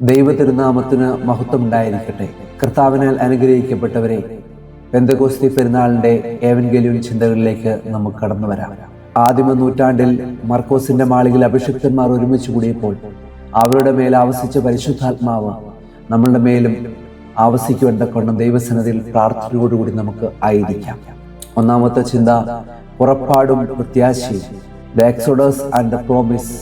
ദൈവ തിരുനാമത്തിന് മഹത്വം ഉണ്ടായിരിക്കട്ടെ. കർത്താവിനാൽ അനുഗ്രഹിക്കപ്പെട്ടവരെ, പെന്തക്കോസ്തി പെരുന്നാളിൻ്റെ ഏവൻഗേലിയൻ ചിന്തകളിലേക്ക് നമുക്ക് കടന്നു വരാം. ആദിമ നൂറ്റാണ്ടിൽ മർക്കോസിന്റെ മാളികയിൽ അഭിഷിക്തന്മാർ ഒരുമിച്ച് കൂടിയപ്പോൾ അവരുടെ മേൽ ആവസിച്ച പരിശുദ്ധാത്മാവ് നമ്മളുടെ മേലും ആവസിക്കുവെന്നകൊണ്ടും ദൈവസന്നിധിയിൽ പ്രാർത്ഥനയോടുകൂടി നമുക്ക് ആയിരിക്കാം. ഒന്നാമത്തെ ചിന്ത, പുറപ്പാടും പ്രത്യാശയും. The exodus and the promise.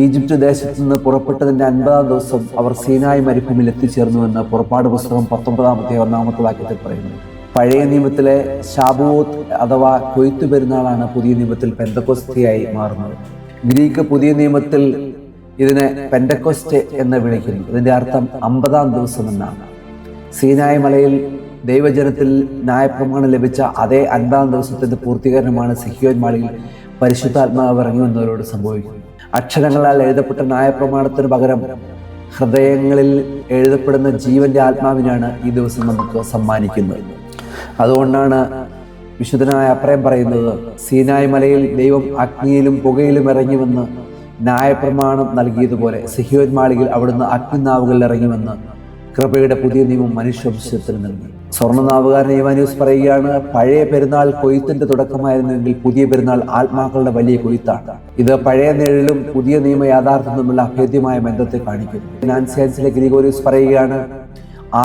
Egypt ദേശത്ത് നിന്ന് പുറപ്പെട്ടതിൻ്റെ 50-ാം ദിവസം അവർ സീനായി മരുഭൂമിയിൽ എത്തിച്ചേർന്നുവെന്ന് പുറപ്പാട് പുസ്തകം 19-ാമത്തെ വാക്യത്തിൽ പറയുന്നു. പഴയ നിയമത്തിലെ ശാബുവോത്ത് അഥവാ കൊയ്ത്തു പെരുന്നാളാണ് പുതിയ നിയമത്തിൽ പെന്തക്കോസ്തയായി മാറുന്നത്. ഗ്രീക്ക് പുതിയ നിയമത്തിൽ ഇതിനെ പെന്തക്കോസ്തെ എന്ന് വിളിക്കുന്നു. ഇതിൻ്റെ അർത്ഥം 50-ാം ദിവസം എന്നാണ്. സീനായി മലയിൽ ദൈവജനത്തിൽ ന്യായപ്രമാണം ലഭിച്ച അതേ 50-ാം ദിവസത്തിൻ്റെ പൂർത്തീകരണമാണ് സിഹിയോൻ മാളിയിൽ പരിശുദ്ധാത്മാവ് ഇറങ്ങി വന്നവരോട് സംഭവിക്കുന്നത്. അക്ഷരങ്ങളാൽ എഴുതപ്പെട്ട ന്യായപ്രമാണത്തിന് പകരം ഹൃദയങ്ങളിൽ എഴുതപ്പെടുന്ന ജീവന്റെ ആത്മാവിനാണ് ഈ ദിവസം നമുക്ക് സമ്മാനിക്കുന്നത്. അതുകൊണ്ടാണ് വിശുദ്ധനായ അപ്രയം പറയുന്നത്, സീനായി മലയിൽ ദൈവം അഗ്നിയിലും പുകയിലും ഇറങ്ങിവന്ന് ന്യായപ്രമാണം നൽകിയതുപോലെ സിഹിയോൻ മാളികയിൽ അവിടുന്ന് അഗ്നിനാവുകളിൽ ഇറങ്ങിവന്ന് കൃപയുടെ പുതിയ നിയമം മനുഷ്യവംശത്തിന് നൽകി. സ്വർണ്ണനാവുകാരൻ യുവാനിയോസ് പറയുകയാണ്, പഴയ പെരുന്നാൾ കൊയ്ത്തിന്റെ തുടക്കമായിരുന്നെങ്കിൽ പുതിയ പെരുന്നാൾ ആത്മാക്കളുടെ വലിയ കൊയ്ത്താണ്. ഇത് പഴയ നിഴലും പുതിയ നിയമ യാഥാർത്ഥ്യം തമ്മിലുള്ള അഭേദ്യമായ ബന്ധത്തെ കാണിക്കുന്നു. നാൻസിയാൻസിലെ ഗ്രിഗോറിയോസ് പറയുകയാണ്,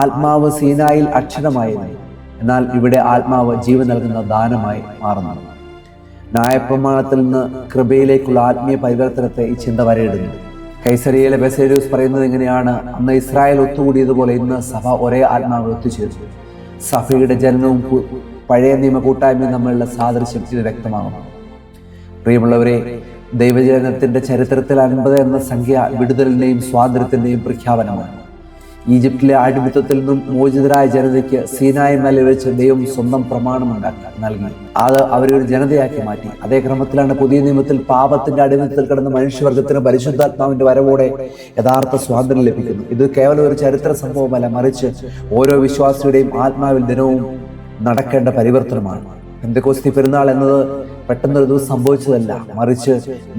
ആത്മാവ് സീനായിൽ അക്ഷരമായിരുന്നു, എന്നാൽ ഇവിടെ ആത്മാവ് ജീവൻ നൽകുന്ന ദാനമായി മാറുന്നു. ന്യായപ്രമാണത്തിൽ നിന്ന് കൃപയിലേക്കുള്ള ആത്മീയ പരിവർത്തനത്തെ ഈ ചിന്ത വരയിടുന്നു. കൈസരിയയിലെ ബസേലിയോസ് പറയുന്നത് എങ്ങനെയാണ്, അന്ന് ഇസ്രായേൽ ഒത്തുകൂടിയതുപോലെ ഇന്ന് സഭ ഒരേ ആത്മാവ് ഒത്തുചേർന്നു. സഭയുടെ ജനനവും പഴയ നിയമ കൂട്ടായ്മയും തമ്മിലുള്ള സാദൃശ്യം ഇത് വ്യക്തമാകുന്നു. പ്രിയമുള്ളവരെ, ദൈവജനത്തിന്റെ ചരിത്രത്തിൽ 50 എന്ന സംഖ്യ വിടുതലിന്റെയും സ്വാതന്ത്ര്യത്തിന്റെയും പ്രഖ്യാപനമാണ്. ഈജിപ്തിലെ അടിമത്തത്തിൽ നിന്നും മോചിതരായ ജനതയ്ക്ക് സീനായി മലയിൽ വെച്ച് ദൈവം സ്വന്തം പ്രമാണം നൽകി. അത് അവരെ ഒരു ജനതയാക്കി മാറ്റി. അതേ ക്രമത്തിലാണ് പുതിയ നിയമത്തിൽ പാപത്തിന്റെ അടിമത്തത്തിൽ കിടന്ന മനുഷ്യവർഗത്തിന് പരിശുദ്ധാത്മാവിന്റെ വരവോടെ യഥാർത്ഥ സ്വാതന്ത്ര്യം ലഭിക്കുന്നു. ഇത് കേവലം ഒരു ചരിത്ര സംഭവമല്ല, മറിച്ച് ഓരോ വിശ്വാസിയുടെയും ആത്മാവിൽ ദിനവും നടക്കേണ്ട പരിവർത്തനമാണ്. പെന്തക്കോസ്തി പെരുന്നാൾ എന്നത് പെട്ടെന്നൊരു ദിവസം സംഭവിച്ചതല്ല, മറിച്ച്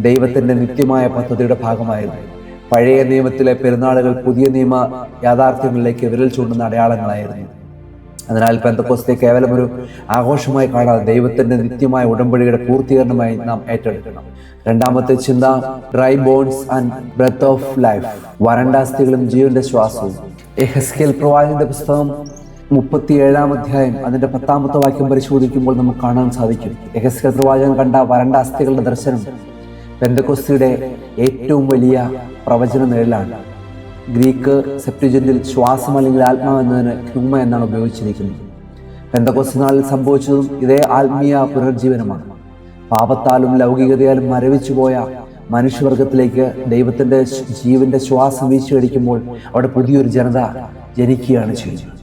ദൈവത്തിന്റെ നിത്യമായ പദ്ധതിയുടെ ഭാഗമായിരുന്നു. പഴയ നിയമത്തിലെ പെരുന്നാളുകൾ പുതിയ നിയമ യാഥാർത്ഥ്യങ്ങളിലേക്ക് വിരൽ ചൂണ്ടുന്ന അടയാളങ്ങളായിരുന്നു. അതിനാൽ പെന്തക്കോസ്തെ കേവലം ഒരു ആഘോഷമായി കാണാതെ ദൈവത്തിന്റെ നിത്യമായ ഉടമ്പടിയുടെ പൂർത്തീകരണമായി നാം ഏറ്റെടുക്കണം. രണ്ടാമത്തെ ചിന്ത, dry bones and breath of life. വരണ്ടാസ്ഥികളും ജീവന്റെ ശ്വാസവും. യെഹെസ്കേൽ പ്രവാചകന്റെ പുസ്തകം 37-ാം അധ്യായം അതിന്റെ 10-ാമത്തെ വാക്യം പരിശോധിക്കുമ്പോൾ നമുക്ക് കാണാൻ സാധിക്കും, യെഹെസ്കേൽ പ്രവാചകൻ കണ്ട വരണ്ട അസ്ഥികളുടെ ദർശനം പെന്തക്കോസ്തിയുടെ ഏറ്റവും വലിയ പ്രവചന നിഴലാണ്. ഗ്രീക്ക് സെപ്റ്റുജന്റിൽ ശ്വാസം അല്ലെങ്കിൽ ആത്മാവ് എന്നതിന് ക്നുമ എന്നാണ് ഉപയോഗിച്ചിരിക്കുന്നത്. പെന്തക്കോസ്തി നാളിൽ സംഭവിച്ചതും ഇതേ ആത്മീയ പുനർജീവനമാണ്. പാപത്താലും ലൗകികതയാലും മരവിച്ചുപോയ മനുഷ്യവർഗത്തിലേക്ക് ദൈവത്തിന്റെ ജീവന്റെ ശ്വാസം വീശിയടിക്കുമ്പോൾ അവിടെ പുതിയൊരു ജനത ജനിക്കുകയാണ് ചെയ്യുന്നത്.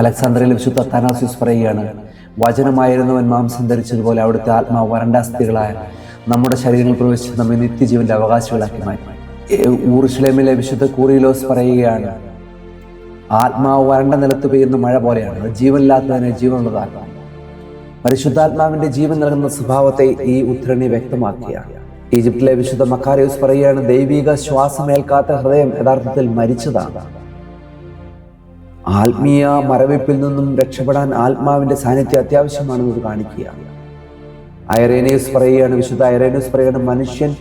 അലക്സാന്ദ്രിയയിലെ വിശുദ്ധ അത്താനാസ്യൂസ് പറയുകയാണ്, വചനമായിരുന്നവൻ മാംസം ധരിച്ചതുപോലെ അവിടുത്തെ ആത്മാവ് വരണ്ടാസ്ഥികളായ നമ്മുടെ ശരീരങ്ങളിൽ പ്രവേശിച്ച് നമ്മെ നിത്യജീവന്റെ അവകാശികളാക്കി മാറ്റി. ഊർശ്ലേമിലെ വിശുദ്ധ കൂറിലോസ് പറയുകയാണ്, ആത്മാവ് വരണ്ട നിലത്ത് പെയ്യുന്ന മഴ പോലെയാണ്, അത് ജീവനില്ലാത്തതിനെ ജീവനുള്ളത് ആത്മാവ്. പരിശുദ്ധാത്മാവിന്റെ ജീവൻ നൽകുന്ന സ്വഭാവത്തെ ഈ ഉദ്ധരണി വ്യക്തമാക്കിയാണ്. ഈജിപ്തിലെ വിശുദ്ധ മക്കാരിയോസ് പറയുകയാണ്, ദൈവിക ശ്വാസമേൽക്കാത്ത ഹൃദയം യഥാർത്ഥത്തിൽ മരിച്ചതാണ്. ആത്മീയ മരവിപ്പിൽ നിന്നും രക്ഷപ്പെടാൻ ആത്മാവിന്റെ സാന്നിധ്യം അത്യാവശ്യമാണെന്നത് കാണിക്കുകയാണ്. ഐറേനിയസ് പറയുകയാണ്, വിശുദ്ധ ഐറേനിയസ് പറയുകയാണ്, മനുഷ്യൻ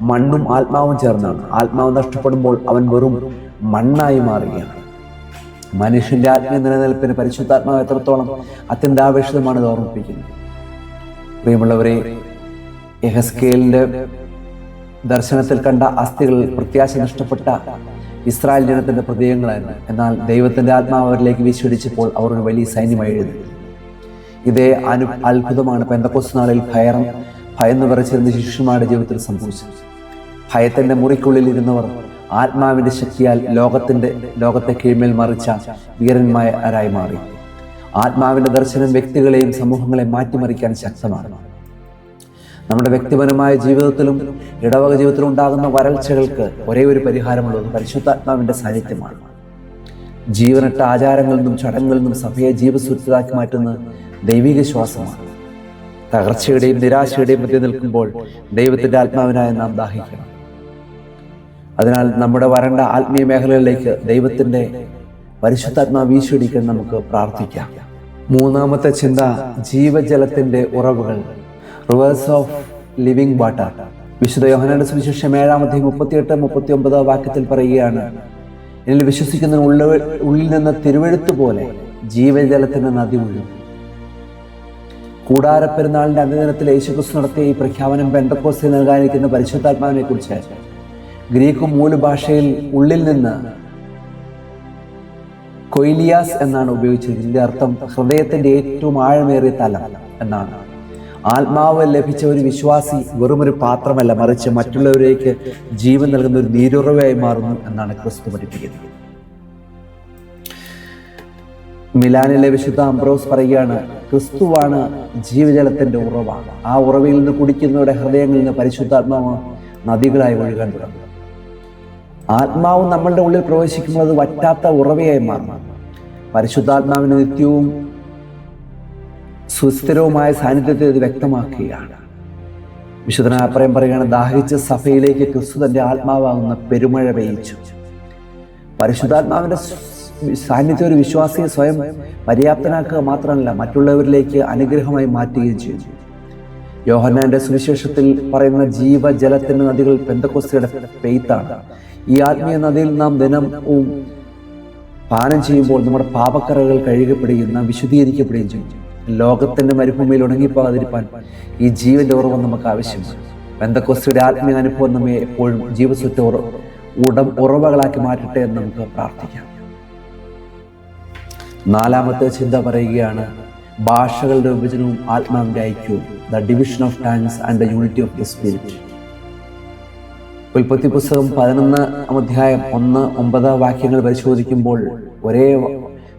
മണ്ണും ആത്മാവും ചേർന്നാണ്. ആത്മാവ് നഷ്ടപ്പെടുമ്പോൾ അവൻ വെറും മണ്ണായി മാറുകയാണ്. മനുഷ്യന്റെ ആത്മീയ നിലനിൽപ്പിന് പരിശുദ്ധാത്മാവ് എത്രത്തോളം അത്യന്താപേക്ഷിതമാണെന്ന് ഓർമ്മിപ്പിക്കുന്നു. പ്രിയമുള്ളവരെ, യെഹെസ്കേലിന്റെ ദർശനത്തിൽ കണ്ട അസ്ഥികൾ പ്രത്യാശ നഷ്ടപ്പെട്ട ഇസ്രായേൽ ജനത്തിന്റെ പ്രതീകങ്ങളായിരുന്നു. എന്നാൽ ദൈവത്തിന്റെ ആത്മാവ് അവരിലേക്ക് വീശിയടിച്ചപ്പോൾ അവർ ഒരു വലിയ സൈന്യമായി എഴുതി. ഇതേ അത്ഭുതമാണ് പെന്തക്കോസ്ത് നാളിൽ ഭയന്ന് വിറച്ചിരുന്ന ശിഷ്യന്മാരുടെ ജീവിതത്തിൽ സംഭവിച്ചത്. ഭയത്തിന്റെ മുറിക്കുള്ളിൽ ഇരുന്നവർ ആത്മാവിന്റെ ശക്തിയാൽ ലോകത്തെ കീഴ്മേൽ മറിച്ച വീരന്മാരായി മാറി. ആത്മാവിന്റെ ദർശനം വ്യക്തികളെയും സമൂഹങ്ങളെയും മാറ്റിമറിക്കാൻ ശക്തമാണ്. നമ്മുടെ വ്യക്തിപരമായ ജീവിതത്തിലും ഇടവക ജീവിതത്തിലും ഉണ്ടാകുന്ന വരൾച്ചകൾക്ക് ഒരേ ഒരു പരിഹാരമുള്ളത് പരിശുദ്ധാത്മാവിന്റെ സാന്നിധ്യമാണ്. ജീവനറ്റ ആചാരങ്ങളിൽ നിന്നും ചടങ്ങുകളിൽ നിന്നും സഭയെ ജീവസുരക്ഷിതമാക്കി മാറ്റുന്ന ദൈവിക ശ്വാസമാണ്. തകർച്ചയുടെയും നിരാശയുടെയും മധ്യ നിൽക്കുമ്പോൾ ദൈവത്തിന്റെ ആത്മാവിനായി നാം ദാഹിക്കണം. അതിനാൽ നമ്മുടെ വരണ്ട ആത്മീയ മേഖലകളിലേക്ക് ദൈവത്തിൻ്റെ പരിശുദ്ധാത്മാവ് വീശിയടിക്കാൻ നമുക്ക് പ്രാർത്ഥിക്കാം. മൂന്നാമത്തെ ചിന്ത, ജീവജലത്തിൻ്റെ ഉറവുകൾ, റിവേഴ്സ് ഓഫ് ലിവിംഗ് വാട്ടർ. വിശുദ്ധ യോഹന്നാന്റെ സുവിശേഷം 7:38-39 വാക്യത്തിൽ പറയുകയാണ്, എന്നിൽ വിശ്വസിക്കുന്ന ഉള്ളിൽ നിന്ന് തിരുവെഴുത്ത് പോലെ ജീവജലത്തിന്റെ നദി ഒഴുകും. കൂടാരപ്പെരുന്നാളിന്റെ അന്ത്യദിനത്തിൽ യേശുക്രിസ്തു നടത്തിയ ഈ പ്രഖ്യാപനം പെന്തക്കോസ്തിൽ നൽകാനിരിക്കുന്ന പരിശുദ്ധാത്മാവിനെ കുറിച്ച് ഗ്രീക്ക് മൂലഭാഷയിൽ ഉള്ളിൽ നിന്ന് കൊയിലിയാസ് എന്നാണ് ഉപയോഗിച്ചത്. ഇതിന്റെ അർത്ഥം ഹൃദയത്തിന്റെ ഏറ്റവും ആഴമേറിയ തലം എന്നാണ്. ആത്മാവ് ലഭിച്ച ഒരു വിശ്വാസി വെറുമൊരു പാത്രമല്ല, മറിച്ച് മറ്റുള്ളവരേക്ക് ജീവൻ നൽകുന്ന ഒരു നീരുറവയായി മാറുന്നു എന്നാണ് ക്രിസ്തു പഠിപ്പിക്കുന്നത്. മിലാനിലെ വിശുദ്ധ അംബ്രോസ് പറയുകയാണ്, ക്രിസ്തുവാണ് ജീവജലത്തിന്റെ ഉറവ. ആ ഉറവയിൽ നിന്ന് കുടിക്കുന്നവരുടെ ഹൃദയങ്ങളിൽ നിന്ന് പരിശുദ്ധാത്മാവ് നദികളായി ഒഴുകാൻ തുടങ്ങും. ആത്മാവ് നമ്മളുടെ ഉള്ളിൽ പ്രവേശിക്കുമ്പോൾ അത് വറ്റാത്ത ഉറവയായി മാറും. പരിശുദ്ധാത്മാവിന് നിത്യവും സുസ്ഥിരവുമായ സാന്നിധ്യത്തെ ഇത് വ്യക്തമാക്കുകയാണ്. വിശുദ്ധനായ അപ്രയം പറയുകയാണ്, ദാഹിച്ച സഭയിലേക്ക് ക്രിസ്തു തന്റെ ആത്മാവാകുന്ന പെരുമഴ പെയ്യിച്ചു. പരിശുദ്ധാത്മാവിന്റെ സാന്നിധ്യം ഒരു വിശ്വാസിയെ സ്വയം പര്യാപ്തനാക്കുക മാത്രമല്ല, മറ്റുള്ളവരിലേക്ക് അനുഗ്രഹമായി മാറ്റുകയും ചെയ്യുന്നു. യോഹന്നാന്റെ സുവിശേഷത്തിൽ പറയുന്ന ജീവജലത്തിന്റെ നദികൾ പെന്തക്കോസ്തിയുടെ പെയ്ത്താണ്. ഈ ആത്മീയ നദിയിൽ നാം ദിനവും പാനം ചെയ്യുമ്പോൾ നമ്മുടെ പാപക്കറകൾ കഴുകപ്പെടുകയും നാം വിശുദ്ധീകരിക്കപ്പെടുകയും ചെയ്യും. ലോകത്തിന്റെ മരുഭൂമിയിൽ ഉണങ്ങിപ്പോകാതിരിക്കാൻ ഈ ജീവന്റെ ഉറവ് നമുക്ക് ആവശ്യമാണ്. പെന്തക്കോസ്തിയുടെ ആത്മീയ അനുഭവം നമ്മെ എപ്പോഴും ജീവസുറ്റ ഉറവകളാക്കി മാറ്റട്ടെ എന്ന് നമുക്ക് പ്രാർത്ഥിക്കാം. നാലാമത്തെ ചിന്ത പറയുകയാണ്, ഭാഷകളുടെ വിഭജനവും ആത്മാവിന്റെ ഐക്യവും, the division of tongues and the unity of the spirit. ഉൽപ്പത്തി പുസ്തകം 11:1-9 വാക്യങ്ങൾ പരിശോധിക്കുമ്പോൾ ഒരേ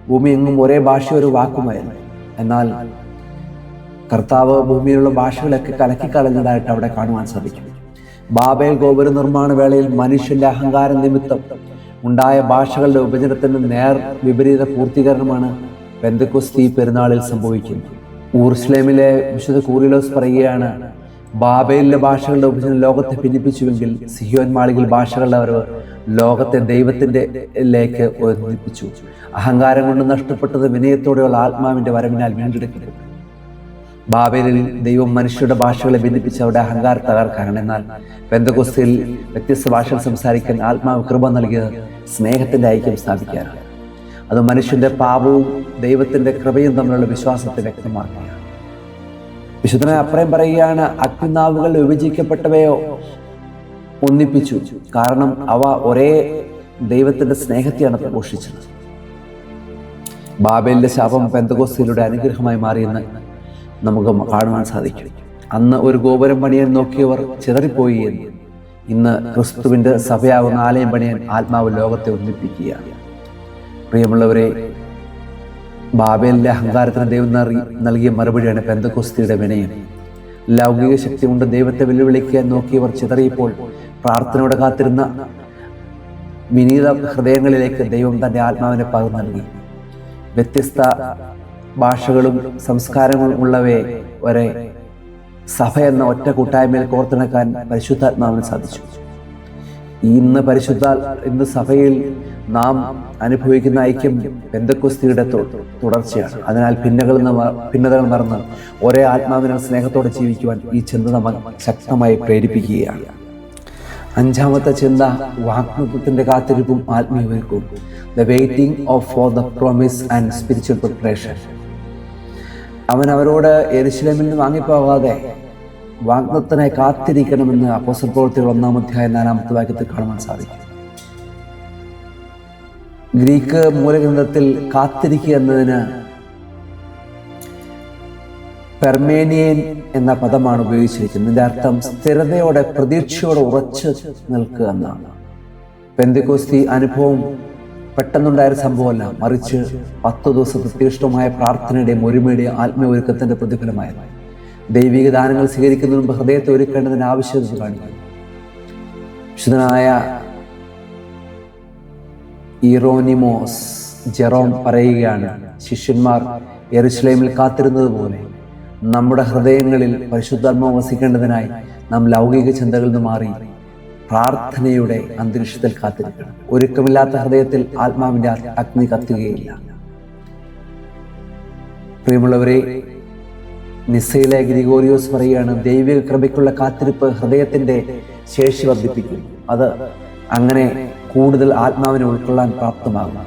ഭൂമി എങ്ങും ഒരേ ഭാഷ ഒരു വാക്കുമായിരുന്നു. എന്നാൽ കർത്താവ് ഭൂമിയിലുള്ള ഭാഷകളൊക്കെ കലക്കിക്കളഞ്ഞതായിട്ട് അവിടെ കാണുവാൻ സാധിക്കും. ബാബേൽ ഗോപുര നിർമ്മാണ വേളയിൽ മനുഷ്യന്റെ അഹങ്കാര നിമിത്തം ഉണ്ടായ ഭാഷകളുടെ വിഭജനത്തിന് നേർ വിപരീത പൂർത്തീകരണമാണ് പെന്തക്കോസ്തി പെരുന്നാളിൽ സംഭവിക്കുന്നത്. ഊർശ്ലേമിലെ വിശുദ്ധ കൂറിലോസ് പറയുകയാണ്, ബാബേലിലെ ഭാഷകളുടെ വിഭജനം ലോകത്തെ ഭിന്നിപ്പിച്ചുവെങ്കിൽ സിഹിയോൻ മാളികൾ ഭാഷകളുടെ വരവ് ലോകത്തെ ദൈവത്തിൻ്റെലേക്ക് ഒന്നിപ്പിച്ചു. അഹങ്കാരം കൊണ്ട് നഷ്ടപ്പെട്ടത് വിനയത്തോടെയുള്ള ആത്മാവിന്റെ വരവിനാൽ വീണ്ടെടുക്കപ്പെട്ടു. ബാബേലിൽ ദൈവം മനുഷ്യരുടെ ഭാഷകളെ ഭിന്നിപ്പിച്ച് അവരുടെ അഹങ്കാരം തകർക്കാനാണ്. എന്നാൽ പെന്തക്കോസ്തിയിൽ വ്യത്യസ്ത ഭാഷകൾ സംസാരിക്കാൻ ആത്മാവ് കൃപ നൽകിയത് സ്നേഹത്തിന്റെ ഐക്യം സ്ഥാപിക്കാനാണ്. അത് മനുഷ്യന്റെ പാപവും ദൈവത്തിന്റെ കൃപയും തമ്മിലുള്ള വിശ്വാസത്തെ വ്യക്തമാക്കുകയാണ്. വിശുദ്ധനായ അപ്രയം പറയുകയാണ്, അഗ്നിനാവുകൾ വിഭജിക്കപ്പെട്ടവയോ ഒന്നിപ്പിച്ചു, കാരണം അവ ഒരേ ദൈവത്തിന്റെ സ്നേഹത്തെയാണ് പ്രഘോഷിച്ചത്. ബാബേലിന്റെ ശാപം പെന്തക്കോസ്തിയിലൂടെ അനുഗ്രഹമായി മാറിയെന്ന് നമുക്ക് കാണുവാൻ സാധിക്കും. അന്ന് ഒരു ഗോപുരം പണിയാൻ നോക്കിയവർ ചിതറിപ്പോയി എന്ന് ഇന്ന് ക്രിസ്തുവിന്റെ സഭയാകുന്ന ആലയം പണിയാൻ ആത്മാവ് ലോകത്തെ ഒന്നിപ്പിക്കുകയാണ്. പ്രിയമുള്ളവരെ, ബാബേലിന്റെ അഹങ്കാരത്തിന് ദൈവം നൽകിയ മറുപടിയാണ് പെന്തക്കോസ്തിയുടെ വിനയം. ലൗകിക ശക്തി കൊണ്ട് ദൈവത്തെ വെല്ലുവിളിക്കാൻ നോക്കിയവർ ചിതറിയപ്പോൾ പ്രാർത്ഥനയോടെ കാത്തിരുന്ന വിനീത ഹൃദയങ്ങളിലേക്ക് ദൈവം തന്റെ ആത്മാവിനെ പകർന്നു നൽകി. വ്യത്യസ്ത ഭാഷകളും സംസ്കാരങ്ങളും ഉള്ളവയെ വരെ സഭ എന്ന ഒറ്റ കൂട്ടായ്മയിൽ കോർത്തിണക്കാൻ പരിശുദ്ധാത്മാവിന് സാധിച്ചു. ഇന്ന് സഭയിൽ നാം അനുഭവിക്കുന്ന ഐക്യം പെന്തക്കോസ്തിയുടെ തുടർച്ചയാണ്. അതിനാൽ ഭിന്നതകൾ മറന്ന് ഒരേ ആത്മാവിനാൽ സ്നേഹത്തോടെ ജീവിക്കുവാൻ ഈ ചിന്ത നമ്മൾ ശക്തമായി പ്രേരിപ്പിക്കുകയാണ്. അഞ്ചാമത്തെ ചിന്ത, വാഗ്ദത്തത്തിന്റെ കാത്തിരിപ്പും ആത്മീയവും, the waiting for the promise and spiritual preparation. അവൻ അവരോട് യെരൂശലേമിൽ നിന്ന് വാങ്ങിപ്പോകാതെ വാഗ്ദത്തത്തിനായി കാത്തിരിക്കണമെന്ന് അപ്പോസ്തല പ്രവൃത്തികൾ 1-4 വാക്യത്തിൽ കാണുവാൻ സാധിക്കും. ഗ്രീക്ക് മൂലഗ്രന്ഥത്തിൽ കാത്തിരിക്കുക എന്നതിന് പെർമേനിയൻ എന്ന പദമാണ് ഉപയോഗിച്ചിരിക്കുന്നത്. ഇതിന്റെ അർത്ഥം സ്ഥിരതയോടെ പ്രതീക്ഷയോടെ ഉറച്ചു നിൽക്കുക എന്നാണ്. പെന്തക്കോസ്തി അനുഭവം പെട്ടെന്നുണ്ടായ സംഭവമല്ല, മറിച്ച് 10 ദിവസത്തെ തീഷ്ണമായ പ്രാർത്ഥനയുടെയും ഒരുമയുടെയും ആത്മീയ ഒരുക്കത്തിന്റെ പ്രതിഫലമായിരുന്നു. ദൈവിക ദാനങ്ങൾ സ്വീകരിക്കുന്നതിന് മുമ്പ് ഹൃദയത്തെ ഒരുക്കേണ്ടതിന് ആവശ്യകത കാണിക്കുന്നു. വിശുദ്ധനായ ഇറോനിമോസ് ജെറോം പറയുകയാണ്, ശിഷ്യന്മാർ യെരൂശലേമിൽ കാത്തിരുന്നത് പോലെ നമ്മുടെ ഹൃദയങ്ങളിൽ പരിശുദ്ധാത്മാവ് വസിക്കേണ്ടതിനായി നാം ലൗകിക ചിന്തകളിൽ നിന്ന് മാറി പ്രാർത്ഥനയുടെ അന്തരീക്ഷത്തിൽ കാത്തിരിക്കണം. ഒരുക്കമില്ലാത്ത ഹൃദയത്തിൽ ആത്മാവിന്റെ അഗ്നി കത്തുകയില്ല. പ്രിയമുള്ളവരെ, നിസ്സയിലെ ഗ്രിഗോറിയോസ് പറയുകയാണ്, ദൈവിക കൃപയ്ക്കുള്ള കാത്തിരിപ്പ് ഹൃദയത്തിന്റെ ശേഷി വർദ്ധിപ്പിക്കും. അത് അങ്ങനെ കൂടുതൽ ആത്മാവിനെ ഉൾക്കൊള്ളാൻ പ്രാപ്തമാകും.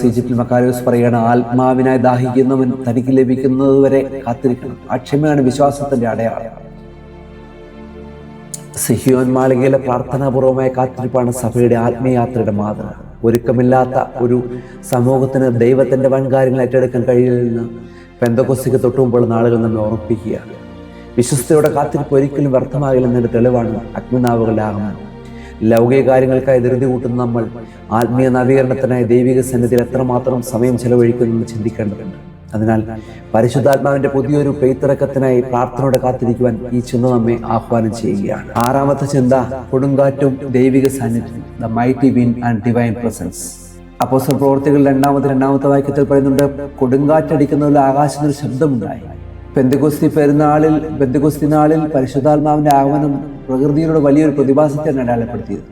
ഈജിപ്തിൽ മക്കാരിയോസ് പറയുകയാണ്, ആത്മാവിനായി ദാഹിക്കുന്നവൻ തനിക്ക് ലഭിക്കുന്നതുവരെ കാത്തിരിക്കണം. ആ ക്ഷമയാണ് വിശ്വാസത്തിന്റെ അടയാളം. സിഹിയോൻ മാളികയിലെ പ്രാർത്ഥനാപൂർവമായ കാത്തിരിപ്പാണ് സഭയുടെ ആത്മീയയാത്രയുടെ മാതൃക. ഒരുക്കമില്ലാത്ത ഒരു സമൂഹത്തിന് ദൈവത്തിന്റെ വൻകാര്യങ്ങൾ ഏറ്റെടുക്കാൻ കഴിയില്ലെന്ന് പെന്തക്കോസ്തിക്ക് തൊട്ടുമുമ്പുള്ള നാളുകൾ നമ്മെ ഓർമ്മിപ്പിക്കുകയാണ്. വിശ്വസ്തയുടെ കാത്തിരിപ്പ് ഒരിക്കലും വ്യർത്ഥമാകില്ലെന്നതിന്റെ തെളിവാണ് അഗ്നിനാവുകളുടെ ആഗമനം. ലൗകിക കാര്യങ്ങൾക്കായി ധൃതി കൂട്ടുന്ന നമ്മൾ ആത്മീയ നവീകരണത്തിനായി ദൈവിക സന്നിധിയിൽ എത്രമാത്രം സമയം ചെലവഴിക്കുന്നെന്ന് ചിന്തിക്കേണ്ടതുണ്ട്. അതിനാൽ പരിശുദ്ധാത്മാവിന്റെ പുതിയൊരു പെയ്ത്തിറക്കത്തിനായി പ്രാർത്ഥനയോടെ കാത്തിരിക്കുവാൻ ഈ ചിന്ത നമ്മെ ആഹ്വാനം ചെയ്യുകയാണ്. ആറാമത്തെ ചിന്ത, കൊടുങ്കാറ്റും ദൈവിക സാന്നിധ്യം, the mighty wind and divine presence. അപ്പോസ്തല പ്രവൃത്തികൾ രണ്ടാമത്തെ വാക്യത്തിൽ പറയുന്നുണ്ട്, കൊടുങ്കാറ്റടിക്കുന്നതിൽ ആകാശത്തൊരു ശബ്ദമുണ്ടായി. പെന്തക്കോസ്തി നാളിൽ പരിശുദ്ധാത്മാവിന്റെ ആഗമനം പ്രകൃതിയിലൂടെ വലിയൊരു പ്രതിഭാസത്തെയാണ് അടയാളപ്പെടുത്തിയത്.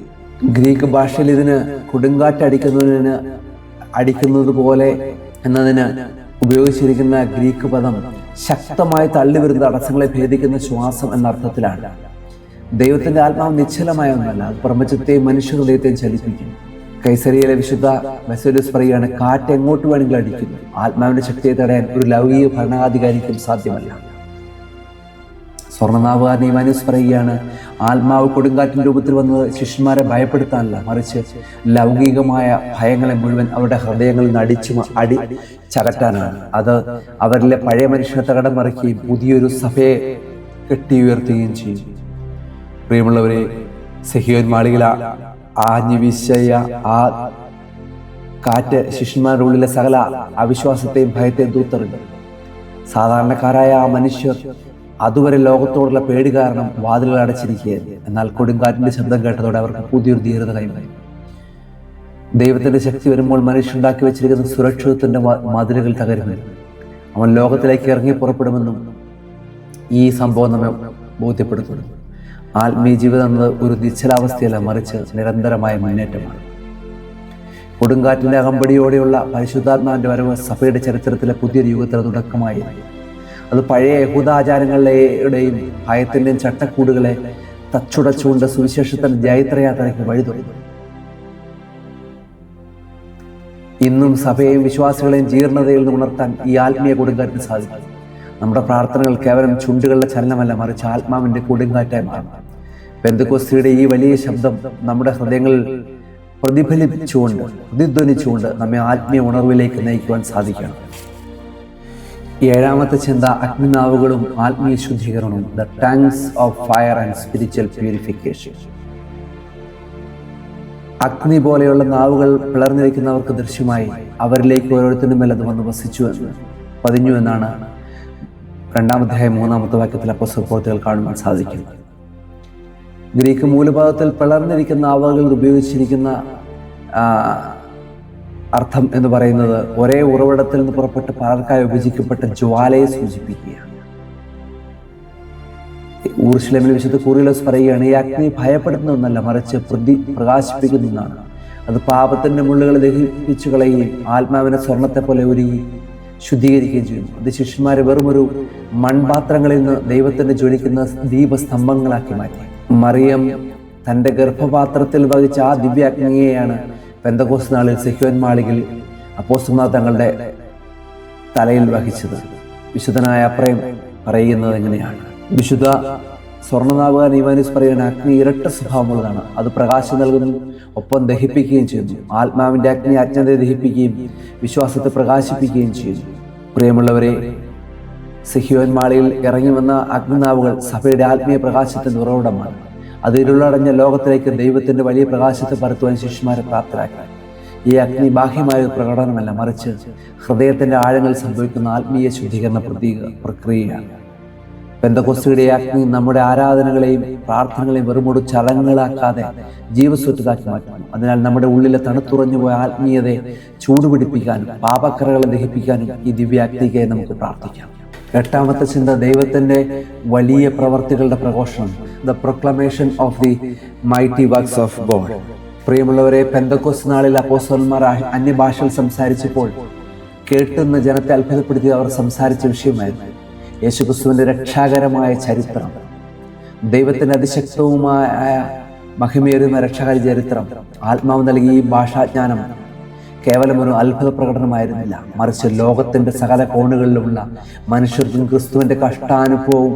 ഗ്രീക്ക് ഭാഷയിൽ ഇതിന് കൊടുങ്കാറ്റ് അടിക്കുന്നത് പോലെ എന്നതിന് ഉപയോഗിച്ചിരിക്കുന്ന ഗ്രീക്ക് പദം ശക്തമായി തള്ളിവരുന്ന തടസ്സങ്ങളെ ഭേദിക്കുന്ന ശ്വാസം എന്ന അർത്ഥത്തിലാണ്. ദൈവത്തിന്റെ ആത്മാവ് നിശ്ചലമായ ഒന്നല്ല, അത് പ്രപഞ്ചത്തെയും മനുഷ്യ ഹൃദയത്തെയും ചലിപ്പിക്കും. കൈസരിയയിലെ വിശുദ്ധ ബസേലിയോസ് പറയുകയാണ്, കാറ്റ് എങ്ങോട്ട് വേണമെങ്കിലും അടിക്കുന്നു. ആത്മാവിന്റെ ശക്തിയെ തടയാൻ ഒരു ലൗകിക ഭരണാധികാരിക്കും സാധ്യമല്ല. സ്വർണ്ണനാവുകാരൻ ഇവാനിയോസ് പറയുകയാണ്, ആത്മാവ് കൊടുങ്കാറ്റിന്റെ രൂപത്തിൽ വന്നത് ശിഷ്യന്മാരെ ഭയപ്പെടുത്താനല്ല, മറിച്ച് ലൗകികമായ ഭയങ്ങളെ മുഴുവൻ അവരുടെ ഹൃദയങ്ങളിൽ നിന്ന് ചകറ്റാനാണ്. അത് അവരിലെ പഴയ മനുഷ്യനെ തകടം മറിക്കുകയും പുതിയൊരു സഭയെ കെട്ടിയുയർത്തുകയും ചെയ്യും. പ്രിയമുള്ളവരെ, സിഹിയോൻ മാളികയിൽ ആഞ്ഞു വീശിയ ആ കാറ്റ് ശിഷ്യന്മാരുടെ ഉള്ളിലെ സകല അവിശ്വാസത്തെയും ഭയത്തെയും തൂത്തെറിഞ്ഞു. സാധാരണക്കാരായ ആ മനുഷ്യർ അതുവരെ ലോകത്തോടുള്ള പേടി കാരണം വാതിലുകൾ അടച്ചിരിക്കുകയായിരുന്നു. എന്നാൽ കൊടുങ്കാറ്റിന്റെ ശബ്ദം കേട്ടതോടെ അവർക്ക് പുതിയൊരു ധീരത കൈവരി. ദൈവത്തിന്റെ ശക്തി വരുമ്പോൾ മനുഷ്യണ്ടാക്കി വെച്ചിരിക്കുന്ന സുരക്ഷിതത്തിന്റെ മതിലുകൾ തകരുമെന്നും അവൻ ലോകത്തിലേക്ക് ഇറങ്ങി പുറപ്പെടുമെന്നും ഈ സംഭവം നമ്മെ ബോധ്യപ്പെടുത്തുന്നു. ആത്മീയ ജീവിതം എന്നത് ഒരു നിശ്ചലാവസ്ഥയല്ല, മറിച്ച് നിരന്തരമായ മുന്നേറ്റമാണ്. കൊടുങ്കാറ്റിന്റെ അകമ്പടിയോടെയുള്ള പരിശുദ്ധാത്മാവിന്റെ വരവ് സഭയുടെ ചരിത്രത്തിലെ പുതിയൊരു യുഗത്തിന് തുടക്കമായി. അത് പഴയ യഹൂദാചാരങ്ങളുടെയും ഭയത്തിന്റെയും ചട്ടക്കൂടുകളെ തച്ചുടച്ചുകൊണ്ട് സുവിശേഷത്തിന്റെ ജൈത്രയാത്രയ്ക്ക് വഴി തുറന്നു. ഇന്നും സഭയെയും വിശ്വാസികളെയും ജീർണതയിൽ നിന്ന് ഉണർത്താൻ ഈ ആത്മീയ കൊടുങ്കാറ്റിന് സാധിക്കും. നമ്മുടെ പ്രാർത്ഥനകൾ കേവലം ചുണ്ടുകളുടെ ചലനമല്ല, മറിച്ച് ആത്മാവിന്റെ കൊടുങ്കാറ്റായി മാറും. പെന്തക്കോസ്തിയുടെ ഈ വലിയ ശബ്ദം നമ്മുടെ ഹൃദയങ്ങളിൽ പ്രതിധ്വനിച്ചുകൊണ്ട് നമ്മെ ആത്മീയ ഉണർവിലേക്ക് നയിക്കുവാൻ സാധിക്കണം. ഏഴാമത്തെ ചിന്ത, അഗ്നിനാവുകളും ആത്മീയ ശുദ്ധീകരണവും, the tongues of fire and spiritual purification. അഗ്നി പോലെയുള്ള നാവുകൾ പിളർന്നിരിക്കുന്നവർക്ക് ദൃശ്യമായി അവരിലേക്ക് ഓരോരുത്തരുടെ മേൽ അത് വന്ന് പതിഞ്ഞു എന്നാണ് 2-ാം അധ്യായം 3-ാമത്തെ വാക്യത്തിൽ അപ്പോസ്തല പ്രവൃത്തികൾ കാണുവാൻ സാധിക്കുന്നത്. ഗ്രീക്ക് മൂലഭാഗത്തിൽ പിളർന്നിരിക്കുന്ന നാവുകൾ ഉപയോഗിച്ചിരിക്കുന്ന അർത്ഥം എന്ന് പറയുന്നത് ഒരേ ഉറവിടത്തിൽ നിന്ന് പുറപ്പെട്ട് പലർക്കായി വിഭജിക്കപ്പെട്ട ജ്വാലയെ സൂചിപ്പിക്കുകയാണ്. യെരൂശലേമിലെ വിശുദ്ധ കൂറിലോസ് പറയുകയാണ്, ഈ അഗ്നി ഭയപ്പെടുന്ന ഒന്നല്ല, മറിച്ച് പ്രകാശിപ്പിക്കുന്ന ഒന്നാണ്. അത് പാപത്തിന്റെ മുള്ളുകളെ ദഹിപ്പിച്ചു കളയുകയും ആത്മാവിനെ സ്വർണത്തെ പോലെ ഒരുക്കി ശുദ്ധീകരിക്കുകയും ചെയ്യുന്നു. അത് ശിഷ്യന്മാരെ വെറുമൊരു മൺപാത്രങ്ങളിൽ നിന്ന് ദൈവത്തിന്റെ ജ്വലിക്കുന്ന ദീപസ്തംഭങ്ങളാക്കി മാറ്റി. മറിയം തന്റെ ഗർഭപാത്രത്തിൽ വഹിച്ച ആ ദിവ്യാഗ്നിയെയാണ് പെന്തക്കോസ്ത് നാളിൽ സിഹിയോൻ മാളികയിൽ അപ്പോസ്തലന്മാർ തങ്ങളുടെ തലയിൽ വഹിച്ചത്. വിശുദ്ധനായ അപ്രയം പറയുന്നത് എങ്ങനെയാണ്? വിശുദ്ധ സ്വർണ്ണനാവുകാരൻ ഇവാനിയോസ് പറയുന്ന അഗ്നി ഇരട്ട സ്വഭാവമുള്ളതാണ്. അത് പ്രകാശം നൽകുന്നു, ഒപ്പം ദഹിപ്പിക്കുകയും ചെയ്യുന്നു. ആത്മാവിന്റെ അഗ്നി അജ്ഞതയെ ദഹിപ്പിക്കുകയും വിശ്വാസത്തെ പ്രകാശിപ്പിക്കുകയും ചെയ്യുന്നു. പ്രിയമുള്ളവരെ, സിഹിയോൻ മാളിയിൽ ഇറങ്ങി വന്ന അഗ്നിനാവുകൾ സഭയുടെ ആത്മീയ പ്രകാശത്തിന്റെ ഉറവിടമാണ്. അത് ഇരുളടഞ്ഞ ലോകത്തിലേക്ക് ദൈവത്തിന്റെ വലിയ പ്രകാശത്തെ പരത്തുവാൻ ശിഷ്യന്മാരെ പ്രാപ്തരാക്കി. ഈ അഗ്നി ബാഹ്യമായ ഒരു പ്രകടനമല്ല, മറിച്ച് ഹൃദയത്തിന്റെ ആഴങ്ങളിൽ സംഭവിക്കുന്ന ആത്മീയ ശുദ്ധീകരണ പ്രക്രിയയാണ്. പെന്തക്കോസ്തിയുടെ അഗ്നി നമ്മുടെ ആരാധനകളെയും പ്രാർത്ഥനകളെയും വെറുമൊരു ചടങ്ങുകളാക്കാതെ ജീവസ്വറ്റതാക്കി മാറ്റുന്നു. അതിനാൽ നമ്മുടെ ഉള്ളിലെ തണുത്തുറഞ്ഞു പോയ ആത്മീയതയെ ചൂടുപിടിപ്പിക്കാനും പാപക്കറകളെ ദഹിപ്പിക്കാനും ഈ ദിവ്യാഗ്നിക്കായി നമുക്ക് പ്രാർത്ഥിക്കാം. എട്ടാമത്തെ ചിന്ത ദൈവത്തിൻ്റെ വലിയ പ്രവർത്തികളുടെ പ്രഘോഷണം, the proclamation of the mighty works of God. പ്രിയമുള്ളവരെ, പെന്തക്കോസ്ത് നാളിൽ അപ്പോസ്തലന്മാർ അന്യഭാഷകൾ സംസാരിച്ചപ്പോൾ കേട്ടുന്ന ജനത്തെ അത്ഭുതപ്പെടുത്തി അവർ സംസാരിച്ച വിഷയമായിരുന്നു യേശുക്രിസ്തുവിൻ്റെ രക്ഷാകരമായ ചരിത്രം, ദൈവത്തിൻ്റെ അതിശക്തവുമായ മഹിമേറിയ രക്ഷാകര ചരിത്രം. ആത്മാവ് നൽകിയ ഈ ഭാഷാജ്ഞാനം കേവലം ഒരു അത്ഭുത പ്രകടനമായിരുന്നില്ല, മറിച്ച് ലോകത്തിൻ്റെ സകല കോണുകളിലുമുള്ള മനുഷ്യർക്കും ക്രിസ്തുവിൻ്റെ കഷ്ടാനുഭവവും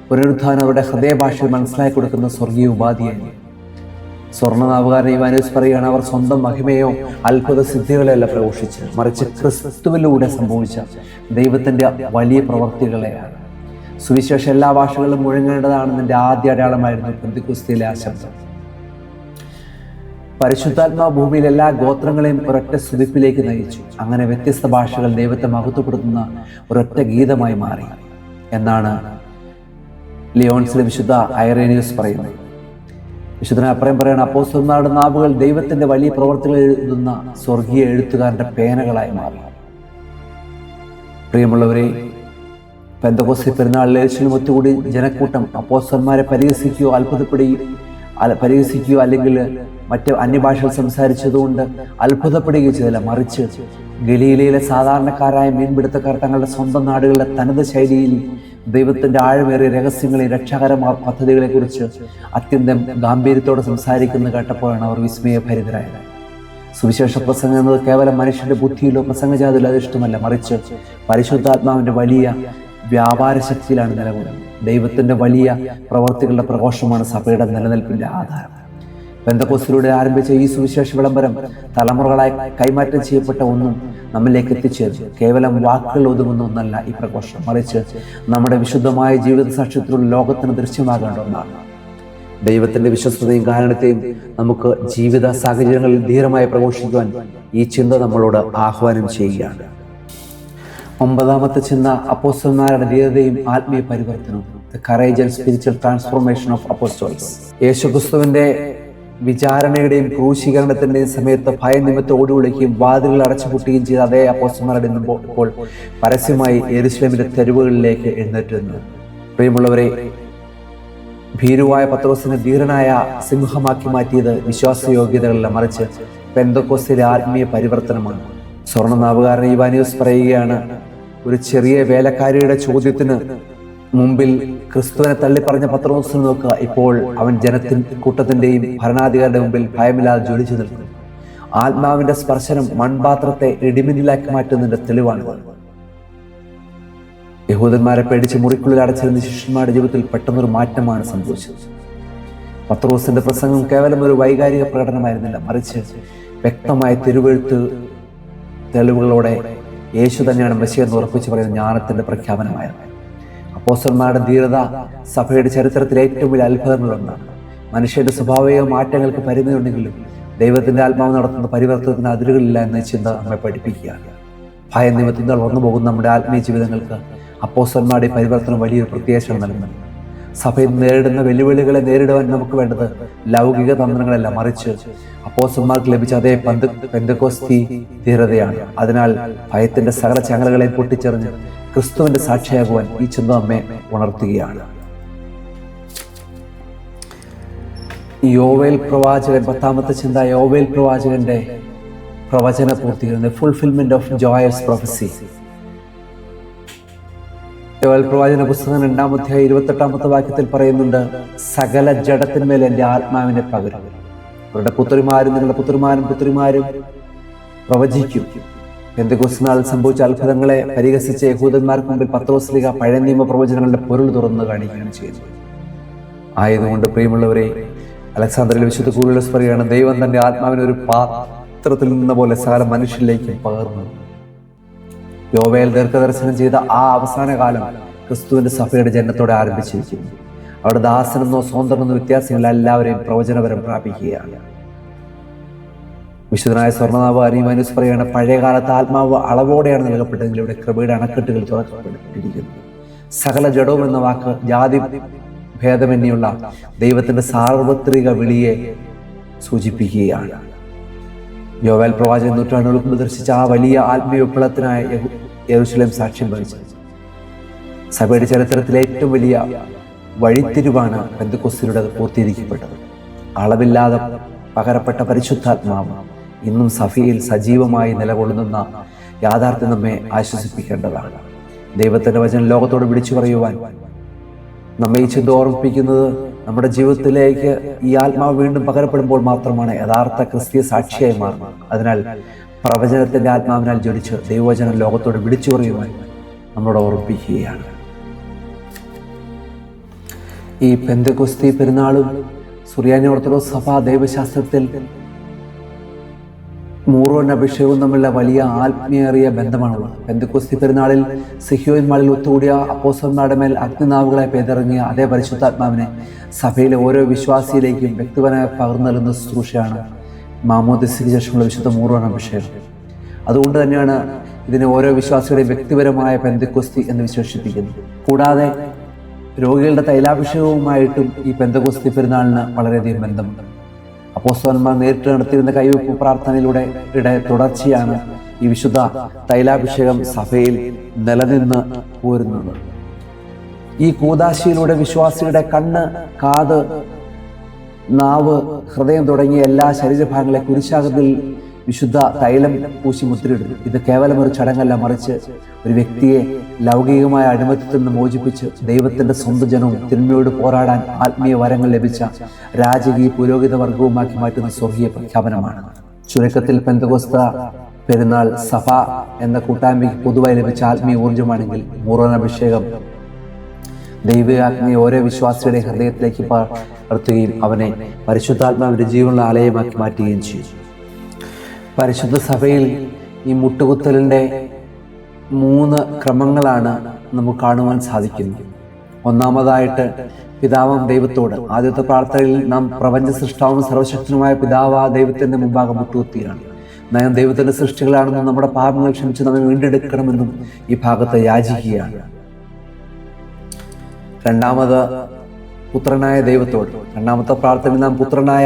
പുനരുദ്ധാനം അവരുടെ ഹൃദയഭാഷയിൽ മനസ്സിലാക്കി കൊടുക്കുന്ന സ്വർഗീയ ഉപാധിയായിരുന്നു. സ്വർണ്ണനാവുകാരൻ ഇവാനോസ് പറയുകയാണ്, അവർ സ്വന്തം മഹിമയോ അത്ഭുത സിദ്ധികളെയല്ല പ്രഘോഷിച്ച്, മറിച്ച് ക്രിസ്തുവിലൂടെ സംഭവിച്ച ദൈവത്തിൻ്റെ വലിയ പ്രവർത്തികളെയാണ്. സുവിശേഷം എല്ലാ ഭാഷകളിലും മുഴങ്ങേണ്ടതാണെന്നതിൻ്റെ ആദ്യ അടയാളമായിരുന്നു പെന്തക്കോസ്തിയിലെ ആ ശബ്ദം. പരിശുദ്ധാത്മാവ് ഭൂമിയിൽ എല്ലാ ഗോത്രങ്ങളെയും ഒരൊറ്റ സ്തുതിപ്പിലേക്ക് നയിച്ചു. അങ്ങനെ വ്യത്യസ്ത ഭാഷകൾ ദൈവത്തെ മഹത്വപ്പെടുത്തുന്ന ഒരൊറ്റ ഗീതമായി മാറി എന്നാണ് ലിയോൺസിലെ വിശുദ്ധ ഐറേനിയസ് പറയുന്നത്. വിശുദ്ധനെ അപ്പുറം പറയുന്ന അപ്പോസ്തലന്മാരുടെ നാവുകൾ ദൈവത്തിന്റെ വലിയ പ്രവർത്തികൾ എഴുതുന്ന സ്വർഗീയ എഴുത്തുകാരന്റെ പേനകളായി മാറി. പ്രിയമുള്ളവരെ, പെന്തക്കോസ്ത് പെരുന്നാളിൽ യേശുവിനും ഒത്തുകൂടി ജനക്കൂട്ടം അപ്പോസ്തലന്മാരെ പരിഹസിക്കുകയോ അല്ലെങ്കിൽ മറ്റ് അന്യഭാഷകൾ സംസാരിച്ചതുകൊണ്ട് അത്ഭുതപ്പെടുകയോ ചെയ്തില്ല, മറിച്ച് ഗലീലയിലെ സാധാരണക്കാരായ മീൻപിടുത്തക്കാർ തങ്ങളുടെ സ്വന്തം നാടുകളുടെ തനത് ശൈലിയിൽ ദൈവത്തിൻ്റെ ആഴമേറിയ രഹസ്യങ്ങളെ രക്ഷാകരമായ പദ്ധതികളെക്കുറിച്ച് അത്യന്തം ഗാംഭീര്യത്തോടെ സംസാരിക്കുന്നത് കേട്ടപ്പോഴാണ് അവർ വിസ്മയഭരിതരായത്. സുവിശേഷ പ്രസംഗം എന്നത് കേവലം മനുഷ്യന്റെ ബുദ്ധിയിലോ പ്രസംഗജാതിയിലോ അധിഷ്ഠമല്ല, മറിച്ച് പരിശുദ്ധാത്മാവിൻ്റെ വലിയ വ്യാപാര ശക്തിയിലാണ് നിലകൊള്ളുന്നത്. ദൈവത്തിൻ്റെ വലിയ പ്രവർത്തികളുടെ പ്രഘോഷമാണ് സഭയുടെ നിലനിൽപ്പിൻ്റെ ആധാരം. പെന്തക്കോസ്തിലൂടെ ആരംഭിച്ച ഈ സുവിശേഷ വിളംബരം തലമുറകളായി കൈമാറ്റം ചെയ്യപ്പെട്ട ഒന്നും നമ്മിലേക്ക് എത്തിച്ചേരും. കേവലം വാക്കുകൾ ഒതുങ്ങുന്ന ഒന്നല്ല ഈ പ്രഘോഷം, മറിച്ച് നമ്മുടെ വിശുദ്ധമായ ജീവിത സാക്ഷ്യത്തിലൂടെ ലോകത്തിന് ദൃശ്യമാകേണ്ട ഒന്നാണ്. ദൈവത്തിൻ്റെ വിശ്വസ്തതയും കാരണത്തെയും നമുക്ക് ജീവിത സാഹചര്യങ്ങളിൽ ധീരമായി പ്രഘോഷിക്കുവാൻ ഈ ചിന്ത നമ്മളോട് ആഹ്വാനം ചെയ്യുകയാണ്. ഒമ്പതാമത്തെ ചിന്ത അപ്പോസ്തലന്മാരുടെ ധീരതയും ആത്മീയ പരിവർത്തനവും, the courage and spiritual transformation of apostles. യേശുക്രിസ്തുവിന്റെ വിചാരണയുടെയും ക്രൂശീകരണത്തിന്റെയും സമയത്ത് ഭയനിമിത്തം ഓടി ഒളിക്കുകയും വാതിലുകൾ അടച്ചുപൂട്ടുകയും ചെയ്ത അതേ അപ്പോസ്തലന്മാരുടെ ഇപ്പോൾ പരസ്യമായി യെരുശലേമിന്റെ തെരുവുകളിലേക്ക് എഴുന്നേറ്റുന്നു. പ്രിയമുള്ളവരെ, ഭീരുവായ പത്രോസിനെ ധീരനായ സിംഹമാക്കി മാറ്റിയത് വിശ്വാസയോഗ്യതകളല്ല, മറിച്ച് പെന്തക്കോസ്തിലെ ആത്മീയ പരിവർത്തനമാണ്. സ്വർണ്ണനാവുകാരൻ ഇവാനിയോസ് പറയുകയാണ്, ഒരു ചെറിയ വേലക്കാരിയുടെ ചോദ്യത്തിന് മുമ്പിൽ ക്രിസ്തുവിനെ തള്ളിപ്പറഞ്ഞ പത്രോസിനെ നോക്കുക, ഇപ്പോൾ അവൻ കൂട്ടത്തിന്റെയും ഭരണാധികാരിയുടെ മുമ്പിൽ ഭയമില്ലാതെ ജ്വലിച്ചു നിൽക്കുന്നു. ആത്മാവിന്റെ സ്പർശനം മൺപാത്രത്തെ ഇടിമിന്നലാക്കി മാറ്റുന്നതിന്റെ തെളിവാണിത്. യഹൂദന്മാരെ പേടിച്ച് മുറിക്കുള്ളിൽ അടച്ചിരുന്ന ശിഷ്യന്മാരുടെ ജീവിതത്തിൽ പെട്ടെന്നൊരു മാറ്റമാണ് സംഭവിച്ചത്. പത്രോസിന്റെ പ്രസംഗം കേവലം ഒരു വൈകാരിക പ്രകടനമായിരുന്നില്ല, മറിച്ച് വ്യക്തമായ തിരുവെഴുത്ത് തെളിവുകളോടെ യേശു തന്നെയാണ് മെസ്സിയ എന്ന് ഉറപ്പിച്ച് പറയുന്ന ജ്ഞാനത്തിന്റെ പ്രഖ്യാപനമായിരുന്നു. അപ്പോസ്തലന്മാരുടെ ധീരത സഭയുടെ ചരിത്രത്തിലെ ഏറ്റവും വലിയ അത്ഭുതങ്ങളൊന്നാണ്. മനുഷ്യന്റെ സ്വാഭാവിക മാറ്റങ്ങൾക്ക് പരിമിതിയുണ്ടെങ്കിലും ദൈവത്തിന്റെ ആത്മാവ് നടത്തുന്ന പരിവർത്തനത്തിന് അതിരുകളില്ല എന്ന ചിന്ത നമ്മെ പഠിപ്പിക്കുകയാണ്. ഭയനിമിത്തം വളർന്നു പോകുന്ന നമ്മുടെ ആത്മീയ ജീവിതങ്ങൾക്ക് അപ്പോസ്തലന്മാരുടെ പരിവർത്തനം വലിയൊരു പ്രത്യാശ നൽകുന്നുണ്ട്. സഭയിൽ നേരിടുന്ന വെല്ലുവിളികളെ നേരിടുവാൻ നമുക്ക് വേണ്ടത് ലൗകിക തന്ത്രങ്ങളല്ല, മറിച്ച് അപ്പോസ്തലന്മാർക്ക് ലഭിച്ച അതേ പെന്തക്കോസ്തി ധീരതയാണ്. അതിനാൽ ഭയത്തിന്റെ സകല ചങ്ങലകളെ പൊട്ടിച്ചെറിഞ്ഞ് ക്രിസ്തുവിന്റെ സാക്ഷിയാകുവാൻ ഈ ചിന്ത നമ്മെ ഉണർത്തുകയാണ്. യോവേൽ പ്രവാചകൻ, 10ാമത്തെ ചിന്ത, യോവേൽ പ്രവാചകന്റെ പ്രവചന പൂർത്തീകരണം, ഫുൾഫിൽമെന്റ് ഓഫ് ജോയസ് പ്രൊഫസി. യോവേൽ പ്രവാചന പുസ്തകം 2-ാം അധ്യായം 28-ാമത്തെ വാക്യത്തിൽ പറയുന്നുണ്ട്, സകല ജഡത്തിന്മേൽ എൻ്റെ ആത്മാവിനെ പകരും. അവരുടെ നിങ്ങളുടെ പുത്രിമാരും പ്രവചിക്കും. പെന്തക്കോസ്ത് നാളിൽ സംഭവിച്ച അത്ഭുതങ്ങളെ പരിഹസിച്ച യഹൂദന്മാർക്ക് മുമ്പിൽ പത്രോസ്ലീഹ പഴയ നിയമ പ്രവചനങ്ങളുടെ പൊരുൾ തുറന്ന് കാണിക്കുകയാണ് ചെയ്തത്. ആയതുകൊണ്ട് പ്രിയമുള്ളവരെ, അലക്സാന്ദ്രിയയിലെ വിശുദ്ധ കൂറിലോസ് പറയുകയാണ്, ദൈവം തന്റെ ആത്മാവിനെ ഒരു പാത്രത്തിൽ നിന്ന പോലെ സകല മനുഷ്യരിലേക്ക് പകർന്നു. യോവേൽ ദീർഘദർശനം ചെയ്ത ആ അവസാന കാലം ക്രിസ്തുവിന്റെ സഭയുടെ ജനനത്തോടെ ആരംഭിച്ചിരിക്കുന്നു. അവിടെ ദാസനെന്നോ സ്വതന്ത്രമെന്നോ വ്യത്യാസമില്ല, എല്ലാവരെയും പ്രവചനപരം പ്രാപിക്കുകയാണ്. വിശുദ്ധനായ സ്വർണ്ണനാവുകാരൻ ഇവാനിയോസ് പറയുകയാണ്, പഴയകാലത്ത് ആത്മാവ് അളവോടെയാണ് നൽകപ്പെട്ടതെങ്കിൽ ഇവിടെ കൃപയുടെ അണക്കെട്ടുകൾ തുറക്കപ്പെട്ടിരിക്കുന്നു. സകല ജഡവും എന്ന വാക്ക് ജാതി ഭേദമന്യുള്ള ദൈവത്തിന്റെ സാർവത്രിക വിളിയെ സൂചിപ്പിക്കുകയാണ്. യോവേൽ പ്രവാചകൻ നൂറ്റാണ്ടുകൾക്ക് മുമ്പ് ദർശിച്ച ആ വലിയ ആത്മീയ വിപ്ലവത്തിനായ യെരൂശലേം സാക്ഷ്യം വഹിച്ചു. സഭയുടെ ചരിത്രത്തിലെ ഏറ്റവും വലിയ വഴിത്തിരിവാണ് പെന്തക്കോസ്തിലൂടെ പൂർത്തീകരിക്കപ്പെട്ടത്. അളവില്ലാതെ പകരപ്പെട്ട പരിശുദ്ധാത്മാവ് ഇന്നും സഭയിൽ സജീവമായി നിലകൊള്ളുന്ന യാഥാർത്ഥ്യം നമ്മെ ആശ്വസിപ്പിക്കേണ്ടതാണ്. ദൈവത്തിൻ്റെ വചനം ലോകത്തോട് വിളിച്ചു പറയുവാൻ നമ്മെ ഈ ചിന്ത ഓർമ്മിപ്പിക്കുന്നത് നമ്മുടെ ജീവിതത്തിലേക്ക് ഈ ആത്മാവ് വീണ്ടും പകരപ്പെടുമ്പോൾ മാത്രമാണ് യഥാർത്ഥ ക്രിസ്തീയ സാക്ഷിയായി മാറുന്നത്. അതിനാൽ പ്രവചനത്തിൻ്റെ ആത്മാവിനാൽ ജ്വലിച്ച് ദൈവവചനം ലോകത്തോട് വിളിച്ചു പറയുവാൻ നമ്മളോട് ഓർമ്മിപ്പിക്കുകയാണ്. ഈ പെന്തക്കോസ്തി പെരുന്നാളും സുറിയാനി ഓർത്തഡോക്സ് സഭ ദൈവശാസ്ത്രത്തിൽ മൂറോൻ അഭിഷേകവും തമ്മിലുള്ള വലിയ ആത്മീയേറിയ ബന്ധമാണുള്ളത്. പെന്തക്കോസ്തി പെരുന്നാളിൽ സിഹിയോൻ മാളിൽ ഒത്തുകൂടിയ അപ്പോസ്തലന്മാരുടെ മേൽ അഗ്നിനാവുകളെ പെയ്തിറങ്ങിയ അതേ പരിശുദ്ധാത്മാവിനെ സഭയിലെ ഓരോ വിശ്വാസിയിലേക്കും വ്യക്തിപരമായി പകർന്നു നൽകുന്ന ശുശ്രൂഷയാണ് മാമോദിസയ്ക്ക് ശേഷമുള്ള വിശുദ്ധ മൂറോൻ അഭിഷേകം. അതുകൊണ്ട് തന്നെയാണ് ഇതിനെ ഓരോ വിശ്വാസിയുടെയും വ്യക്തിപരമായ പെന്തക്കോസ്തി എന്ന് വിശേഷിപ്പിക്കുന്നത്. കൂടാതെ രോഗികളുടെ തൈലാഭിഷേകവുമായിട്ടും ഈ പെന്തക്കോസ്തി പെരുന്നാളിന് വളരെയധികം ബന്ധമുണ്ട്. അപ്പോസ്തലന്മാർ നേരിട്ട് നടത്തിയിരുന്ന കൈവെപ്പ് പ്രാർത്ഥനയിലൂടെ തുടർച്ചയാണ് ഈ വിശുദ്ധ തൈലാഭിഷേകം സഭയിൽ നിലനിന്ന് പോരുന്നത്. ഈ കൂദാശയിലൂടെ വിശ്വാസിയുടെ കണ്ണ്, കാത്, നാവ്, ഹൃദയം തുടങ്ങിയ എല്ലാ ശരീരഭാഗങ്ങളെ കുരിശാകൃതിയിൽ വിശുദ്ധ തൈലം പൂശി മുദ്രയിടുന്നു. ഇത് കേവലം ഒരു ചടങ്ങല്ല, മറിച്ച് ഒരു വ്യക്തിയെ ലൗകികമായ അടിമത്തത്തിൽ നിന്ന് മോചിപ്പിച്ച് ദൈവത്തിൻ്റെ സ്വന്തം ജനവും തിന്മയോട് പോരാടാൻ ആത്മീയ വരങ്ങൾ ലഭിച്ച രാജകീയ പുരോഹിത വർഗവുമാക്കി മാറ്റുന്ന സ്വർഗീയ പ്രഖ്യാപനമാണ്. ചുരുക്കത്തിൽ പെന്തക്കോസ്ത പെരുന്നാൾ സഭ എന്ന കൂട്ടായ്മയ്ക്ക് പൊതുവായി ലഭിച്ച ആത്മീയ ഊർജ്ജമാണെങ്കിൽ മൂറോൻ അഭിഷേകം ദൈവികാഗ്നിയെ ഓരോ വിശ്വാസിയുടെ ഹൃദയത്തിലേക്ക് പകർത്തുകയും അവനെ പരിശുദ്ധാത്മാവിന്റെ ജീവനുള്ള ആലയമാക്കി മാറ്റുകയും ചെയ്യും. പരിശുദ്ധ സഭയിൽ ഈ മുട്ടുകുത്തലിൻ്റെ 3 ക്രമങ്ങളാണ് നമുക്ക് കാണുവാൻ സാധിക്കുന്നത്. ഒന്നാമതായിട്ട് പിതാവാം ദൈവത്തോട്. ആദ്യത്തെ പ്രാർത്ഥനയിൽ നാം പ്രപഞ്ച സൃഷ്ടാവും സർവശക്തനുമായ പിതാവ് ദൈവത്തിൻ്റെ മുമ്പാകെ മുട്ടുകുത്തിയാണ്. നാം ദൈവത്തിൻ്റെ സൃഷ്ടികളാണെന്നും നമ്മുടെ പാപങ്ങൾ ക്ഷമിച്ച് നമ്മെ വീണ്ടെടുക്കണമെന്നും ഈ ഭാഗത്ത് യാചിക്കുകയാണ്. രണ്ടാമത് പുത്രനായ ദൈവത്തോട്. രണ്ടാമത്തെ പ്രാർത്ഥന നാം പുത്രനായ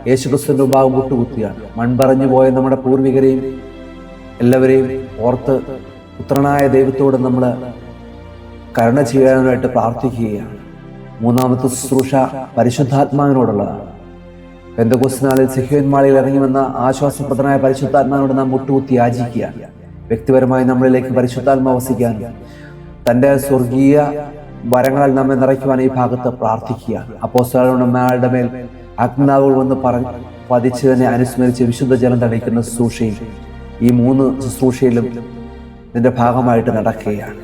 യേശുക്രിസ്തുവിന്റെ മുമ്പാകെ മുട്ടുകുത്തിയാണ്. മൺപറഞ്ഞു പോയ നമ്മുടെ പൂർവികരെയും എല്ലാവരെയും ഓർത്ത് പുത്രനായ ദൈവത്തോട് നമ്മൾ കരുണ ചെയ്യാനായിട്ട് പ്രാർത്ഥിക്കുകയാണ്. മൂന്നാമത്തെ ശുശ്രൂഷ പരിശുദ്ധാത്മാവിനോടുള്ളതാണ്. പെന്തക്കോസ്ത് നാളിൽ സിഹിയോൻ മാളിൽ ഇറങ്ങി വന്ന ആശ്വാസപ്രദനായ പരിശുദ്ധാത്മാവിനോട് നാം മുട്ടുകുത്തി യാചിക്കുകയാണ്. വ്യക്തിപരമായി നമ്മളിലേക്ക് പരിശുദ്ധാത്മാവ് വസിക്കാനും തൻ്റെ സ്വർഗീയ വരങ്ങളാൽ നമ്മെ നിറയ്ക്കുവാൻ ഈ ഭാഗത്ത് പ്രാർത്ഥിക്കുകയാണ്. അപ്പോസ്തലന്മാരുടെ മേൽ അഗ്നിനാവുകൾ വന്ന് പതിച്ചതിനെ അനുസ്മരിച്ച് വിശുദ്ധ ജലം തളിക്കുന്ന ശുശ്രൂഷയും ഈ 3 ശുശ്രൂഷയിലും ഇതിൻ്റെ ഭാഗമായിട്ട് നടക്കുകയാണ്.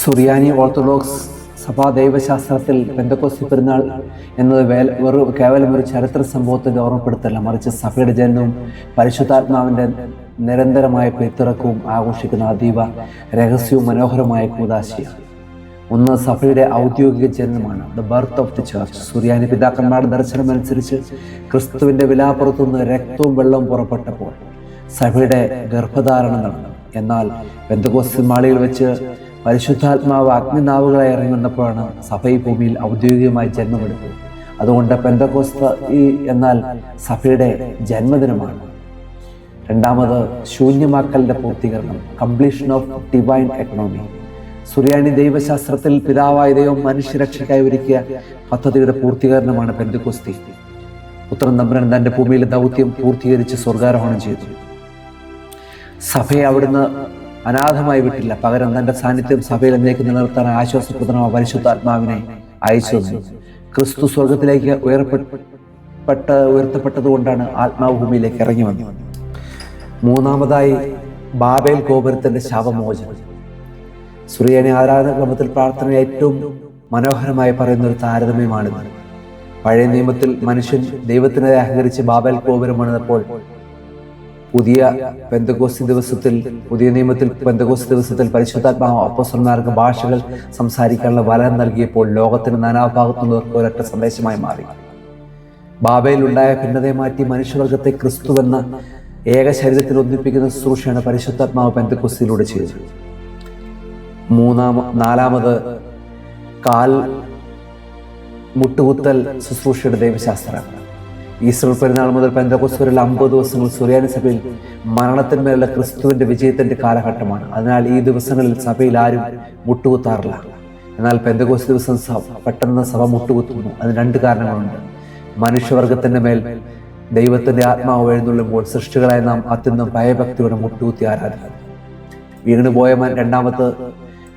സുറിയാനി ഓർത്തഡോക്സ് സഭാ ദൈവശാസ്ത്രത്തിൽ പെന്തക്കോസ്തി പെരുന്നാൾ എന്നത് കേവലം ഒരു ചരിത്ര സംഭവത്തിൻ്റെ ഓർമ്മപ്പെടുത്തല്ല, മറിച്ച് സഭയുടെ ജനനവും പരിശുദ്ധാത്മാവിൻ്റെ നിരന്തരമായ പെയ്ത്തിറക്കവും ആഘോഷിക്കുന്ന അതീവ രഹസ്യവും മനോഹരമായ കൂദാശയാണ്. ഒന്ന് സഭയുടെ ഔദ്യോഗിക ജനനമാണ്, the birth of the church. Suriyani പിതാക്കന്മാരുടെ ദർശനമനുസരിച്ച് ക്രിസ്തുവിൻ്റെ വിലാപ്പുറത്തുനിന്ന് രക്തവും വെള്ളവും പുറപ്പെട്ടപ്പോൾ സഭയുടെ ഗർഭധാരണം നടന്നു. എന്നാൽ പെന്തക്കോസ്ത് മാളിയിൽ വെച്ച് പരിശുദ്ധാത്മാവ് അഗ്നിനാവുകളായി ഇറങ്ങി വന്നപ്പോഴാണ് സഭ ഈ ഭൂമിയിൽ ഔദ്യോഗികമായി ജന്മമെടുത്തത്. അതുകൊണ്ട് പെന്തക്കോസ്ത് എന്നാൽ സഭയുടെ ജന്മദിനമാണ്. രണ്ടാമത് ശൂന്യമാക്കലിൻ്റെ പൂർത്തീകരണം, കംപ്ലീഷൻ ഓഫ് ഡിവൈൻ എക്കണോമി. സുറിയാനി ദൈവശാസ്ത്രത്തിൽ പിതാവായ ദൈവം മനുഷ്യരക്ഷയ്ക്കായി ഒരുക്കിയ പദ്ധതിയുടെ പൂർത്തീകരണമാണ് പെന്തക്കോസ്തി. പുത്രൻ തമ്പുരാൻ തൻ്റെ ഭൂമിയിലെ ദൗത്യം പൂർത്തീകരിച്ച് സ്വർഗാരോഹണം ചെയ്തു. സഭയെ അവിടുന്ന് അനാഥമായി വിട്ടില്ല, പകരം തൻ്റെ സാന്നിധ്യം സഭയിൽ എന്നേക്ക് നിലനിർത്താൻ ആശ്വാസപ്രദമായ പരിശുദ്ധാത്മാവിനെ അയച്ചു തന്നു. ക്രിസ്തു സ്വർഗത്തിലേക്ക് ഉയർത്തപ്പെട്ടതുകൊണ്ടാണ് ആത്മാവ് ഭൂമിയിലേക്ക് ഇറങ്ങി വന്നത്. മൂന്നാമതായി ബാബേൽ ഗോപുരത്തിൻ്റെ ശാപമോചനം. സുറിയാനി ആരാധനാക്രമത്തിൽ പ്രാർത്ഥന ഏറ്റവും മനോഹരമായി പറയുന്ന ഒരു താരതമ്യമാണിത്. പഴയ നിയമത്തിൽ മനുഷ്യൻ ദൈവത്തിനെ അഹങ്കരിച്ച് ബാബേൽ ഗോപുരം പണിതപ്പോൾ പുതിയ നിയമത്തിൽ പെന്തക്കോസ്ത് ദിവസത്തിൽ പരിശുദ്ധാത്മാവ് അപ്പോസ്തലന്മാർക്ക് ഭാഷകൾ സംസാരിക്കാനുള്ള വരം നൽകിയപ്പോൾ ലോകത്തിന് നാനാഭാഗത്തുള്ളവർക്ക് ഒരൊറ്റ സന്ദേശമായി മാറി. ബാബേൽ ഉണ്ടായ ഭിന്നതയെ മാറ്റി മനുഷ്യവർഗത്തെ ക്രിസ്തുവെന്ന ഏക ശരീരത്തിൽ ഒന്നിപ്പിക്കുന്ന ശുശ്രൂഷയാണ് പരിശുദ്ധാത്മാവ് പെന്തക്കോസ്തിലൂടെ ചെയ്തത്. നാലാമത് കാൽ മുട്ടുകുത്തൽ ശുശ്രൂഷയുടെ ദൈവശാസ്ത്രമാണ്. ഈസ്റ്റർ പെരുന്നാൾ മുതൽ പെന്തക്കോസ്ത് വരെയുള്ള 50 ദിവസങ്ങൾ സുറിയാനി സഭയിൽ മരണത്തിന്മേലുള്ള ക്രിസ്തുവിന്റെ വിജയത്തിന്റെ കാലഘട്ടമാണ്. അതിനാൽ ഈ ദിവസങ്ങളിൽ സഭയിൽ ആരും മുട്ടുകുത്താറില്ല. എന്നാൽ പെന്തക്കോസ്ത് ദിവസം പെട്ടെന്ന് സഭ മുട്ടുകുത്തുന്നു. അതിന് 2 കാരണങ്ങളുണ്ട്. മനുഷ്യവർഗത്തിന്റെ മേൽ ദൈവത്തിന്റെ ആത്മാവ് എഴുന്നള്ളുമ്പോൾ സൃഷ്ടികളായി നാം അത്യന്തം ഭയഭക്തിയോടെ മുട്ടുകുത്തി ആരാധിക്കുന്നു.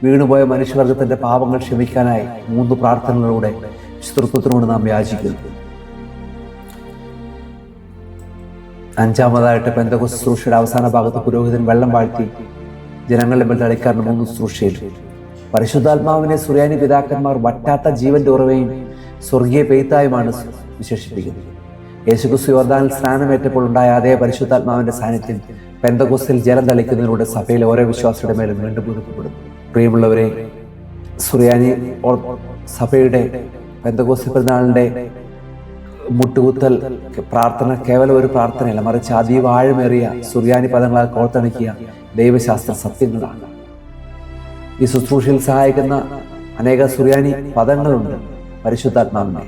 വീണുപോയ മനുഷ്യവർഗത്തിന്റെ പാപങ്ങൾ ക്ഷമിക്കാനായി 3 പ്രാർത്ഥനകളിലൂടെ സ്തുതിയോട് നാം യാചിക്കുന്നു. 5-ാമതായിട്ട് പെന്തക്കോസ്ത് ശുശ്രൂഷയുടെ അവസാന ഭാഗത്ത് പുരോഹിതൻ വെള്ളം വാഴ്ത്തി ജനങ്ങളുടെ മേൽ തളിക്കാറുണ്ട് 3 ശുശ്രൂഷയിൽ. പരിശുദ്ധാത്മാവിനെ സുറിയാനി പിതാക്കന്മാർ വറ്റാത്ത ജീവന്റെ ഉറവയും സ്വർഗീയ പെയ്ത്തായുമാണ് വിശേഷിപ്പിക്കുന്നത്. യേശുക്രിസ്തു യോർദാനിൽ സ്നാനമേറ്റപ്പോൾ ഉണ്ടായ അതേ പരിശുദ്ധാത്മാവിന്റെ സാന്നിധ്യം പെന്തക്കോസ്തിൽ ജലം തളിക്കുന്നതിലൂടെ സഭയിലെ ഓരോ വിശ്വാസിയുടെ മേലും വീണ്ടും പുതുക്കപ്പെടുന്നു. പ്രിയമുള്ളവരെ, സുറിയാനി സഭയുടെ പെന്തക്കോസ്ത് പെരുന്നാളിന്റെ മുട്ടുകുത്തൽ പ്രാർത്ഥന കേവലം ഒരു പ്രാർത്ഥനയല്ല, മറിച്ച് അതീവ ആഴമേറിയ സുറിയാനി പദങ്ങളാൽ കോർത്തിണക്കിയ ദൈവശാസ്ത്ര സത്യങ്ങളാണ്. ഈ ശുശ്രൂഷയിൽ സഹായിക്കുന്ന അനേക സുറിയാനി പദങ്ങളുണ്ട്. പരിശുദ്ധാത്മാവിനെ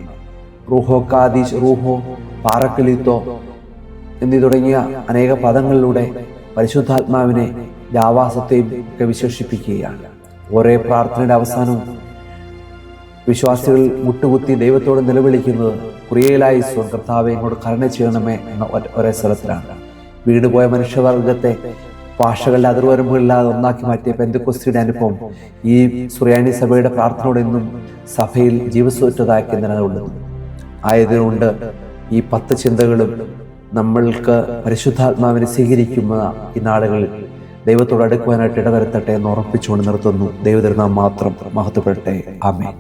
റൂഹോ കാദീഷ്, റൂഹോ, പാറക്കലീത്തോ എന്നീ തുടങ്ങിയ അനേക പദങ്ങളിലൂടെ പരിശുദ്ധാത്മാവിനെ ആവാസത്തെയും ഒക്കെ വിശേഷിപ്പിക്കുകയാണ്. ഓരോ പ്രാർത്ഥനയുടെ അവസാനവും വിശ്വാസികൾ മുട്ടുകുത്തി ദൈവത്തോട് നിലവിളിക്കുന്നത് കുറിയയിലായി കർത്താവെ ഇങ്ങോട്ട് കരുണ ചെയ്യണമേ എന്ന ഒരേ സ്ഥലത്തിലാണ്. വീണുപോയ മനുഷ്യവർഗത്തെ ഭാഷകളുടെ അതിർവരമ്പുകളില്ലാതെ ഒന്നാക്കി മാറ്റിയ പെന്തക്കോസ്തിയുടെ അനുഭവം ഈ സുറിയാനി സഭയുടെ പ്രാർത്ഥനയോടെ ഇന്നും സഭയിൽ ജീവസുറ്റതാക്കി നിലകൊള്ളുന്നു. ആയതുകൊണ്ട് ഈ 10 ചിന്തകളും നമ്മൾക്ക് പരിശുദ്ധാത്മാവിനെ സ്വീകരിക്കുന്ന ഈ നാളുകളിൽ ദൈവത്തോട് അടുക്കുവാനായിട്ട് ഇടവരുത്തട്ടെ എന്ന് ഉറപ്പിച്ചുകൊണ്ട് നിർത്തുന്നു. ദൈവത്തിരുനാമം മാത്രം മഹത്വപ്പെടട്ടെ. ആമേൻ.